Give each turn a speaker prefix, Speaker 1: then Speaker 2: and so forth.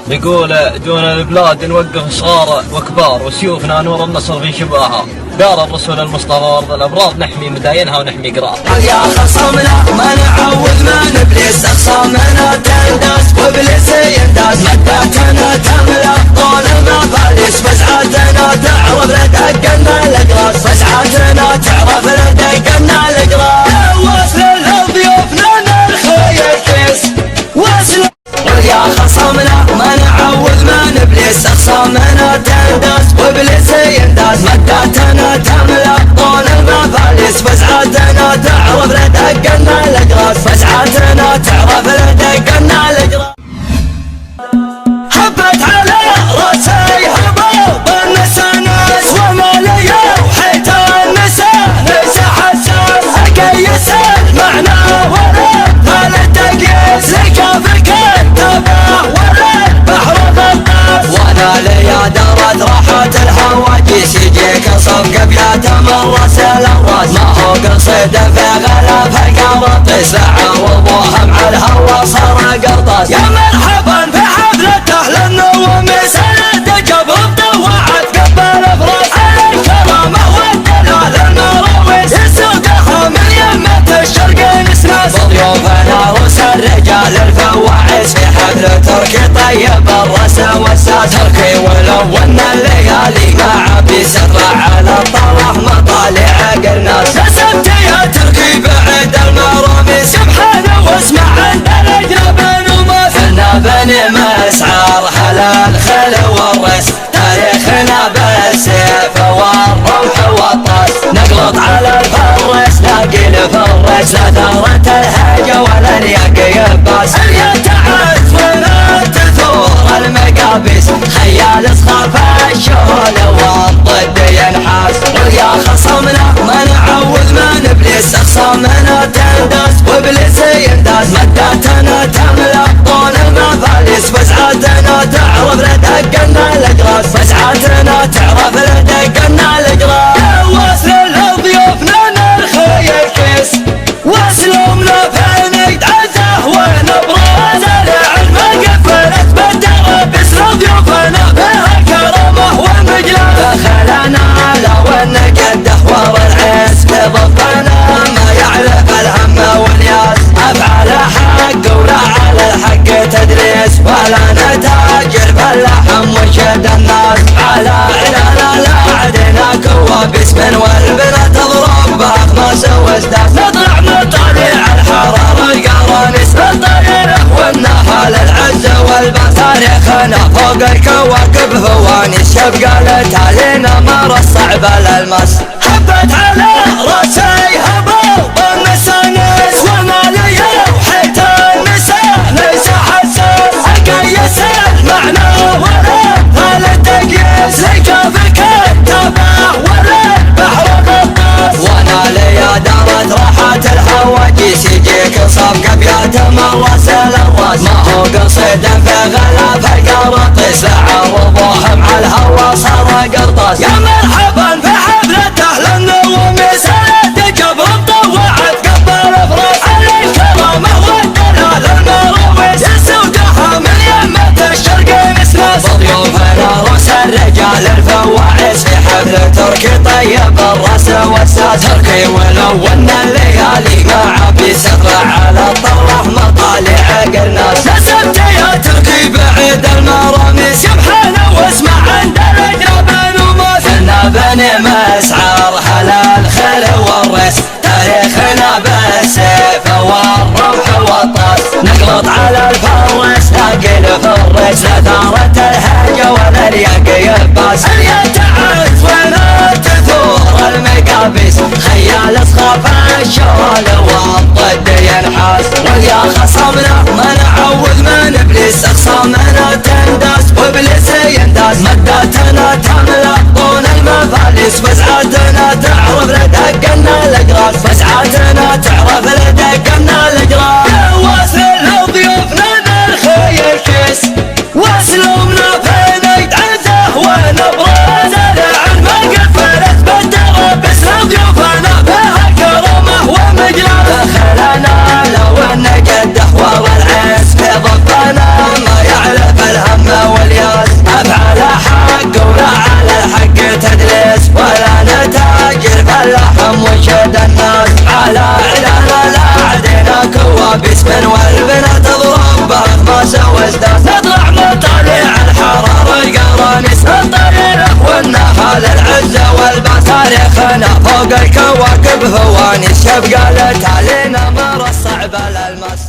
Speaker 1: يقول جونا البلاد نوقف صغار وكبار وسيوفنا نور النصر في شباها. قال الرسول المصطفى وارض الابرار نحمي مداينها ونحمي قرار.
Speaker 2: يا خصمنا ما نعوذ من ابليس، اخصامنا تنداس وابليس ينداس، مدتنا تملا طول المفاليس، فزعتنا تعرف لدقنا الاقراص، فزعتنا تعرف لدقنا الاقراص. وصل لضيوفنا نرخي الكيس وصل. يا خصمنا ما نعوذ من ابليس، اخصامنا تنداس وابليس ينداس، مدتنا تملا طول المفاليس، فزعتنا تعرف لدقنا الاقراص، فزعتنا تعرف لدقنا الاقراص. حبت على راسي هبوب النسانس ومالي وحيت النساء نسى حساس، اكيس المعنى ورد التقيس لكافك التبع ورد بحر غطاس. وانا لي درت راحت الهواجيس، يجيك صفق بياته من راس الراس، ما هو قصيد في غلاف القراطيس، عوضوها مع الهوا صار قرطاس. يا مرحبا في حفلة اهل النوميس، الدجب مطوعت قبل فراس، الكرامة والدلال المراويس، يسوقها من يمة الشرق نسناس. ضيوفنا روس الرجال الفواعيس، في حفل تركي طيب الراس والساس، تركي ولو ان الليالي مع بيسرع على الطرح مطالع قرناس. كسبت يا تركي بعيد المرامي، سبحانه واسمع عند الاجنب نماس. احنا بني مسعر حلال خل والرس، تاريخنا بالسيف والرمح والطاس، نقلط على الفرس لاقي الفرس، لا ثارت الهجة ولا الياق يباس. اليا تعز ولا تثور المقابيس، خيال صخر في الشهول والضد ينحاس. يا خصمنا ما نعوذ من ابليس، اخصامنا تنداس وابليس ينداس، مدتنا تملا طول المفاليس، فزعتنا تعرف لدقنا الاقراص، فزعتنا تعرف لدقنا الاقراص. وصل لضيوفنا نرخي الكيس واسلمنا في نقد عزه ونبراز، العلم قفلت بالدرابيس، لضيوفنا بها كرامه ومجلس. دخلنا لو ان قده والعز بضفنا، ما يعرف الهم والياس، افعال حق ولا على الحق تدريس، ولا نتاجر باللحم وشد الناس. على عنا لا عدنا كوابيس، من والبنا تضرب باخماس وازداس، نطلع مطالع الحراره القرانيس، الطير والنحل العز والباس، تاريخنا فوق الكواكب فوانيس، يبقى لتالينا مر الصعب الالماس. حبت على راسي هبوب النسانس ومالي وحيت النساء نسى حساس، اكيس المعنى ورد التقيس لكافك التبع ورد بحر غطاس. وانا لي درت راحت الهواجيس، يجيك صفق بياته من راس الراس، ما هو قصيد في غلاف القراطيس، عوضوها مع الهوا صار قرطاس. يا مرحبا في حفلة اهل النوميس، الدجب مطوعت قبل فراس، الكرامة والدلال المراويس، يسوقها من يمة الشرق نسناس. ضيوفنا روس الرجال الفواعيس، في حفل تركي طيب الراس والساس، تركي ولو ان الليالي مع بيسرع على الطرح مطالع قرناس. كسبت يا تركي بعيد المرامي، سبحانه واسمع عند الاجنب نماس. احنا بني مسعر حلال خل والرس، تاريخنا بالسيف والرمح والطاس، نقلط على الفرس لاقي الفرس، لا ثارت الهجة ولا الياق يباس. اليا تعز ولا تثور المقابيس، خيال صخر في الشهول والضد ينحاس. يا خصمنا ما نعوذ من ابليس، اخصامنا تنداس وابليس ينداس، مدتنا تملا طول المفاليس، فزعتنا تعرف لدقنا الاقراص، فزعتنا تعرف لدقنا الاقراص. وصل لضيوفنا نرخي الكيس واسلمنا في نقد عزه ونبراز، العلم قفلت بالدرابيس، لضيوفنا بها كرامه ومجلس. دخلنا لو ان قده والعز في ضفنا، ما يعرف الهم اللحم وشد الناس على علال عدينا كوابيس من والبنات تضرب بأخماس وازداد نطلع مطالع الحرارة القرانيس الطريق والنهال العزة والباس تاريخنا فوق الكواكب هوانيس يبقى لتالينا مر الصعب الالماس